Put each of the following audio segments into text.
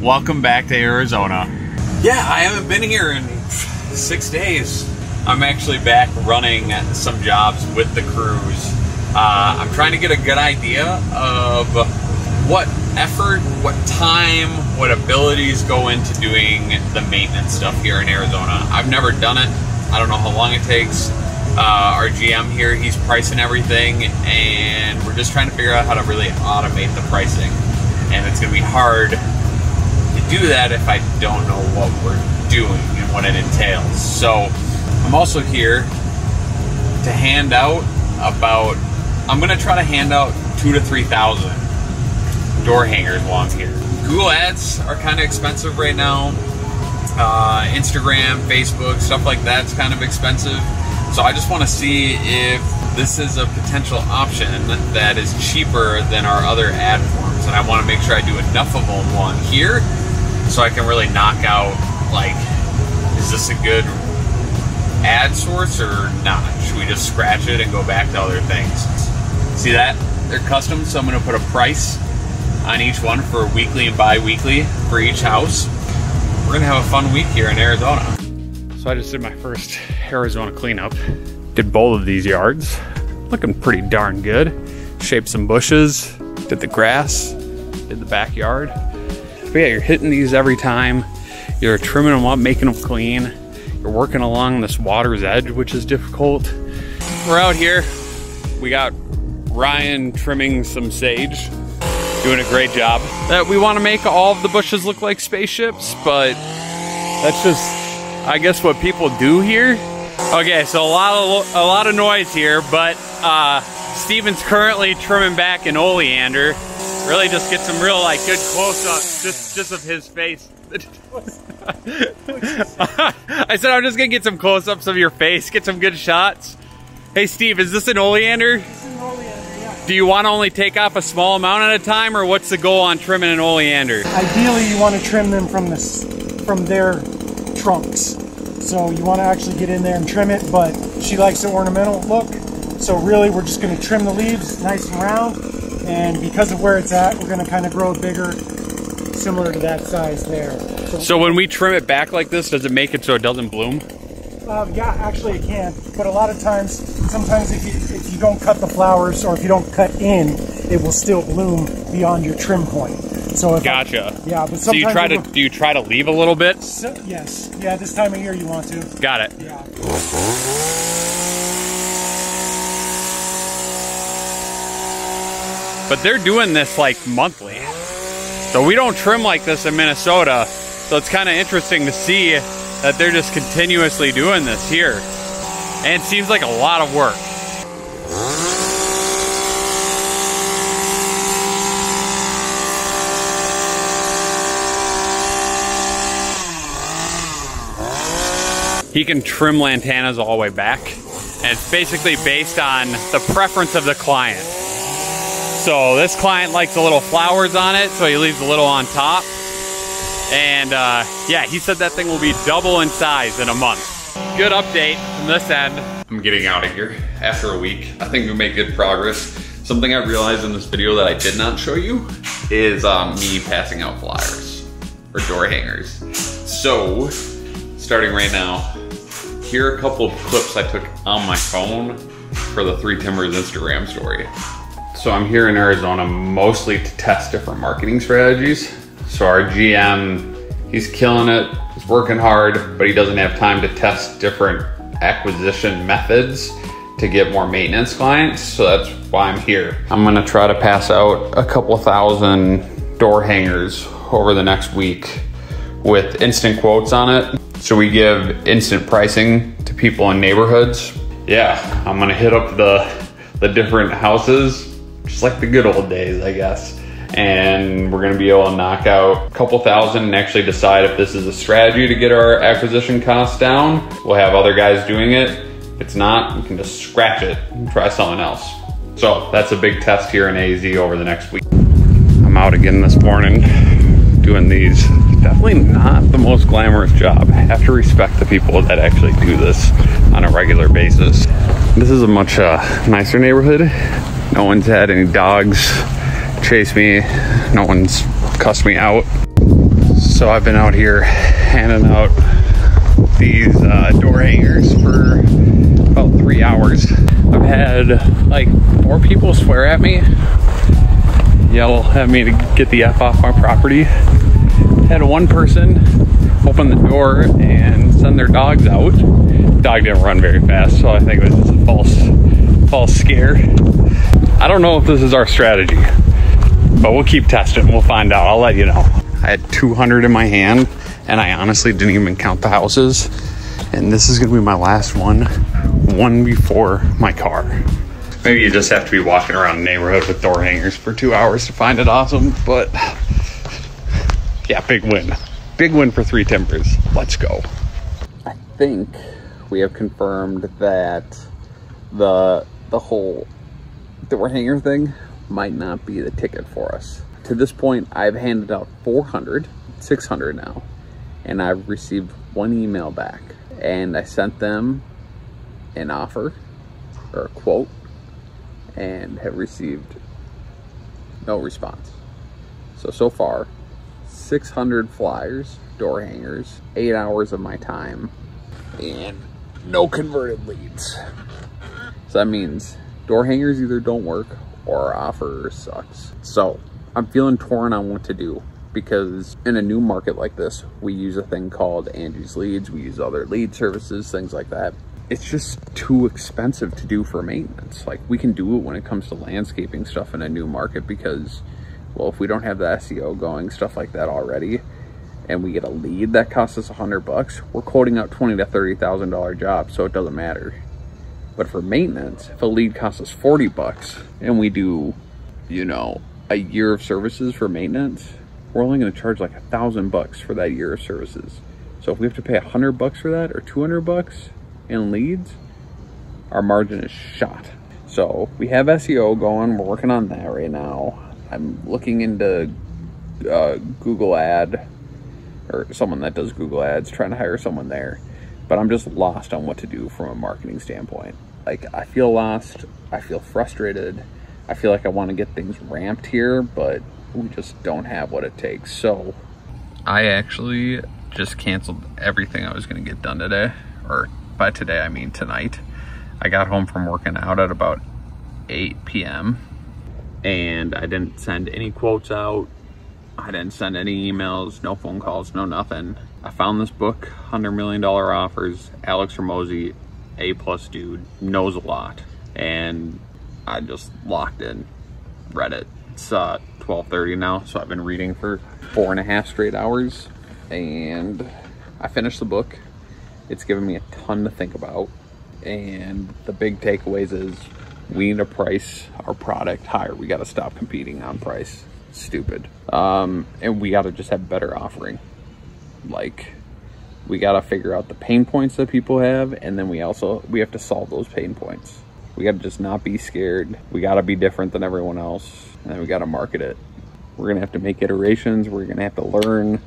Welcome back to Arizona. Yeah, I haven't been here in 6 days. I'm actually back running some jobs with the crews. I'm trying to get a good idea of what effort, what time, what abilities go into doing the maintenance stuff here in Arizona. I've never done it. I don't know how long it takes. Our GM here, he's pricing everything, and we're just trying to figure out how to really automate the pricing. And it's gonna be hard to do that if I don't know what we're doing and what it entails. So I'm also here to hand out I'm gonna try to hand out 2,000 to 3,000 door hangers while I'm here. Google ads are kind of expensive right now. Instagram, Facebook, stuff like that's kind of expensive. So I just want to see if this is a potential option that is cheaper than our other ad forms. And I want to make sure I do enough of them while I'm here so I can really knock out, like, is this a good ad source or not? Should we just scratch it and go back to other things? See that? They're custom, so I'm going to put a price on each one for weekly and bi-weekly for each house. We're gonna have a fun week here in Arizona. So I just did my first Arizona cleanup. Did both of these yards. Looking pretty darn good. Shaped some bushes, did the grass, did the backyard. But yeah, you're hitting these every time. You're trimming them up, making them clean. You're working along this water's edge, which is difficult. We're out here. We got Ryan trimming some sage. Doing a great job. That we want to make all of the bushes look like spaceships, but that's just, I guess, what people do here. Okay, so a lot of noise here, but Steven's currently trimming back an oleander. Really just get some real, like, good close-ups just of his face. I said I'm just gonna get some close-ups of your face, get some good shots. Hey Steve, is this an oleander? It's an oleander, yeah. Do you want to only take off a small amount at a time, or what's the goal on trimming an oleander? Ideally, you want to trim them from their trunks. So you want to actually get in there and trim it, but she likes the ornamental look. So really, we're just going to trim the leaves nice and round, and because of where it's at, we're going to kind of grow it bigger, similar to that size there. So when we trim it back like this, does it make it so it doesn't bloom? Yeah, actually it can, but a lot of times, sometimes if you don't cut the flowers or if you don't cut in, it will still bloom beyond your trim point. So if gotcha. Yeah, but so do you try to leave a little bit? So, yes, yeah, this time of year you want to. Got it. Yeah. But they're doing this like monthly, so we don't trim like this in Minnesota. So it's kind of interesting to see that they're just continuously doing this here. And it seems like a lot of work. He can trim lantanas all the way back. And it's basically based on the preference of the client. So this client likes the little flowers on it, so he leaves a little on top. And yeah, he said that thing will be double in size in a month. Good update from this end. I'm getting out of here after a week. I think we made good progress. Something I realized in this video that I did not show you is me passing out flyers or door hangers. So, starting right now, here are a couple of clips I took on my phone for the Three Timbers Instagram story. So I'm here in Arizona mostly to test different marketing strategies. So our GM, he's killing it, he's working hard, but he doesn't have time to test different acquisition methods to get more maintenance clients. So that's why I'm here. I'm gonna try to pass out a couple thousand door hangers over the next week with instant quotes on it. So we give instant pricing to people in neighborhoods. Yeah, I'm gonna hit up the different houses, just like the good old days, I guess. And we're gonna be able to knock out a couple thousand and actually decide if this is a strategy to get our acquisition costs down. We'll have other guys doing it. If it's not, we can just scratch it and try something else. So that's a big test here in AZ over the next week. I'm out again this morning doing these. Definitely not the most glamorous job. I have to respect the people that actually do this on a regular basis. This is a much nicer neighborhood. No one's had any dogs chase me. No one's cussed me out. So I've been out here handing out these door hangers for about 3 hours. I've had like 4 people swear at me, yell at me to get the F off my property. Had one person open the door and send their dogs out. Dog didn't run very fast, so I think it was just a false scare. I don't know if this is our strategy, but we'll keep testing. We'll find out. I'll let you know. I had 200 in my hand, and I honestly didn't even count the houses. And this is gonna be my last one before my car. Maybe you just have to be walking around the neighborhood with door hangers for 2 hours to find it awesome, but yeah, big win. Big win for 3 Timbers. Let's go. I think we have confirmed that the whole door hanger thing might not be the ticket for us. To this point, I've handed out 400, 600 now, and I've received 1 email back. And I sent them an offer or a quote and have received no response. So far, 600 flyers, door hangers, 8 hours of my time, and no converted leads. So that means door hangers either don't work or our offer sucks. So I'm feeling torn on what to do, because in a new market like this, we use a thing called Angie's Leads. We use other lead services, things like that. It's just too expensive to do for maintenance. Like, we can do it when it comes to landscaping stuff in a new market because, well, if we don't have the SEO going, stuff like that already, and we get a lead that costs us $100, we're quoting out $20,000 to $30,000 jobs, so it doesn't matter. But for maintenance, if a lead costs us $40 and we do, you know, a year of services for maintenance, we're only going to charge like $1,000 for that year of services. So if we have to pay $100 for that or $200 in leads, our margin is shot. So we have SEO going. We're working on that right now. I'm looking into Google ad, or someone that does Google ads, trying to hire someone there. But I'm just lost on what to do from a marketing standpoint. Like, I feel lost. I feel frustrated. I feel like I want to get things ramped here, but we just don't have what it takes. So I actually just canceled everything I was going to get done today. Or by today, I mean tonight. I got home from working out at about 8 p.m. and I didn't send any quotes out. I didn't send any emails, no phone calls, no nothing. I found this book, $100 Million Offers. Alex Hormozi, A+ dude, knows a lot. And I just locked in, read it. It's 12:30 now, so I've been reading for 4.5 straight hours. And I finished the book. It's given me a ton to think about. And the big takeaways is we need to price our product higher. We got to stop competing on price. Stupid. And we got to just have better offering. Like, we got to figure out the pain points that people have, and then we have to solve those pain points. We got to just not be scared. We got to be different than everyone else, and we got to market it. We're going to have to make iterations. We're going to have to learn.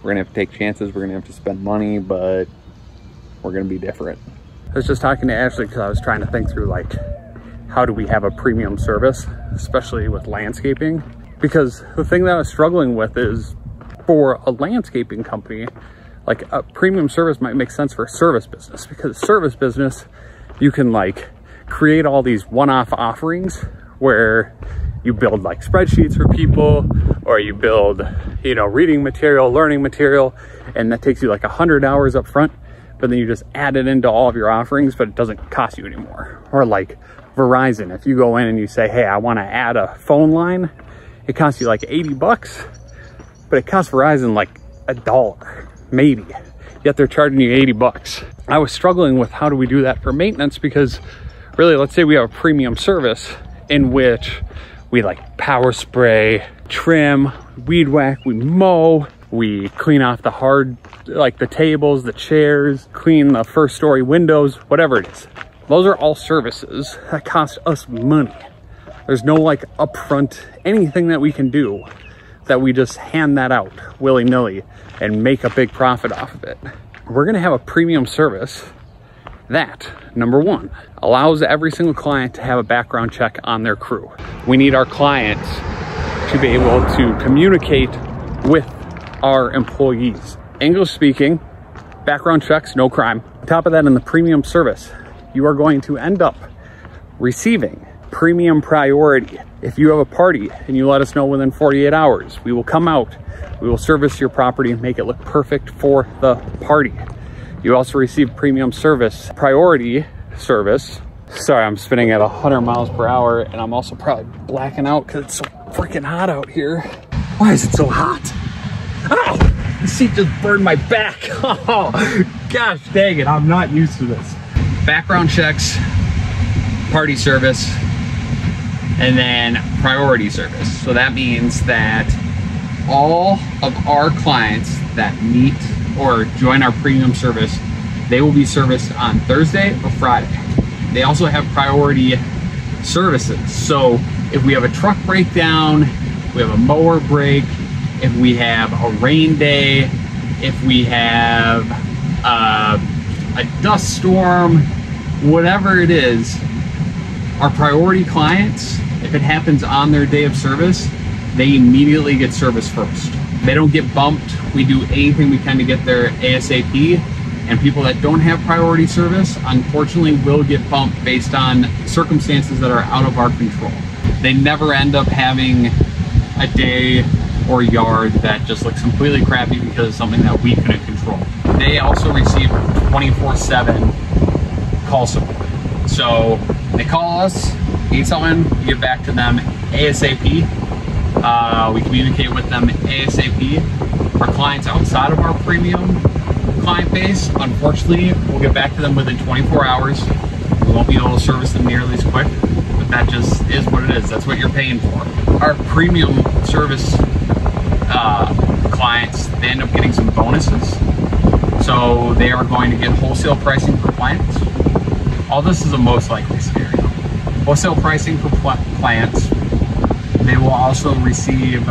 We're going to have to take chances. We're going to have to spend money, but we're going to be different. I was just talking to Ashley because I was trying to think through, like, how do we have a premium service, especially with landscaping? Because the thing that I was struggling with is, for a landscaping company, like, a premium service might make sense for a service business, because service business, you can like create all these one-off offerings where you build like spreadsheets for people, or you build, you know, reading material, learning material, and that takes you like 100 hours up front, but then you just add it into all of your offerings, but it doesn't cost you anymore. Or like Verizon, if you go in and you say, hey, I want to add a phone line, it costs you like $80, but it costs Verizon like $1, maybe. Yet they're charging you $80. I was struggling with how do we do that for maintenance, because really, let's say we have a premium service in which we like power spray, trim, weed whack, we mow, we clean off the hard, like the tables, the chairs, clean the first story windows, whatever it is. Those are all services that cost us money. There's no like upfront anything that we can do that we just hand that out willy-nilly and make a big profit off of it. We're gonna have a premium service that, number one, allows every single client to have a background check on their crew. We need our clients to be able to communicate with our employees. English speaking, background checks, no crime. On top of that, in the premium service, you are going to end up receiving premium priority. If you have a party and you let us know within 48 hours, we will come out, we will service your property and make it look perfect for the party. You also receive premium service, priority service. Sorry, I'm spinning at 100 miles per hour and I'm also probably blacking out because it's so freaking hot out here. Why is it so hot? Oh, the seat just burned my back. Oh, gosh dang it, I'm not used to this. Background checks, party service, and then priority service. So that means that all of our clients that meet or join our premium service, they will be serviced on Thursday or Friday. They also have priority services. So if we have a truck breakdown, we have a mower break, if we have a rain day, if we have a dust storm, whatever it is, our priority clients, if it happens on their day of service, they immediately get service first. They don't get bumped. We do anything we can to get there ASAP. And people that don't have priority service, unfortunately, will get bumped based on circumstances that are out of our control. They never end up having a day or yard that just looks completely crappy because of something that we couldn't control. They also receive 24/7 call support. So they call us, need something, we get back to them ASAP. We communicate with them ASAP. Our clients outside of our premium client base, unfortunately, we'll get back to them within 24 hours. We won't be able to service them nearly as quick, but that just is what it is. That's what you're paying for. Our premium service clients, they end up getting some bonuses. So they are going to get wholesale pricing for clients. All this is a most likely scenario. Wholesale pricing for clients. They will also receive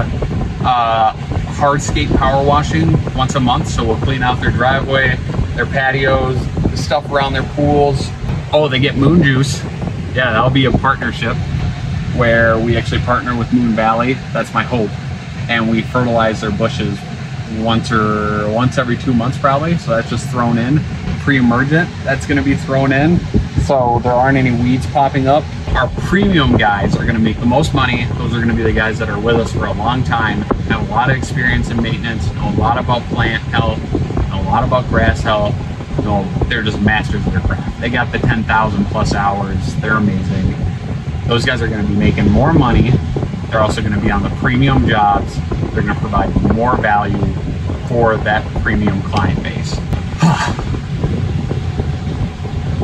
hardscape power washing once a month. So we'll clean out their driveway, their patios, the stuff around their pools. Oh, they get Moon Juice. Yeah, that'll be a partnership where we actually partner with Moon Valley. That's my hope. And we fertilize their bushes once every 2 months probably. So that's just thrown in. Pre-emergent, that's gonna be thrown in. So there aren't any weeds popping up. Our premium guys are gonna make the most money. Those are gonna be the guys that are with us for a long time, have a lot of experience in maintenance, know a lot about plant health, know a lot about grass health. No, they're just masters of their craft. They got the 10,000 plus hours. They're amazing. Those guys are gonna be making more money. They're also gonna be on the premium jobs. They're gonna provide more value for that premium client base.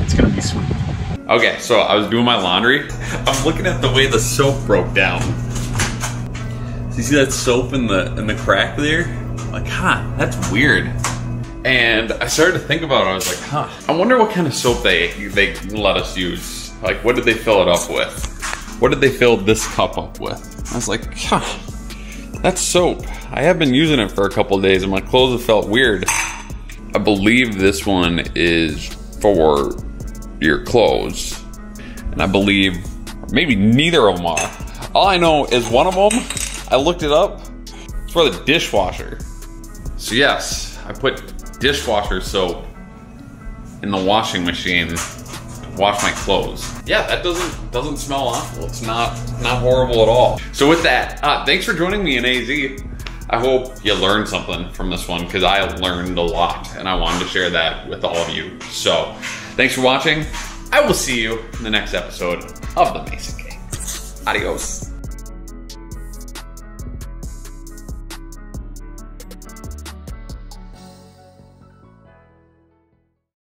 It's gonna be sweet. Okay, so I was doing my laundry. I'm looking at the way the soap broke down. So you see that soap in the crack there? Like, that's weird. And I started to think about it. I was like, I wonder what kind of soap they let us use. Like, what did they fill it up with? What did they fill this cup up with? I was like, that's soap. I have been using it for a couple of days and my clothes have felt weird. I believe this one is for your clothes. And I believe maybe neither of them are. All I know is one of them, I looked it up, it's for the dishwasher. So yes, I put dishwasher soap in the washing machine to wash my clothes. Yeah, that doesn't smell awful. It's not horrible at all. So with that, thanks for joining me in AZ. I hope you learned something from this one because I learned a lot and I wanted to share that with all of you. So thanks for watching. I will see you in the next episode of The Mason Gang. Adios.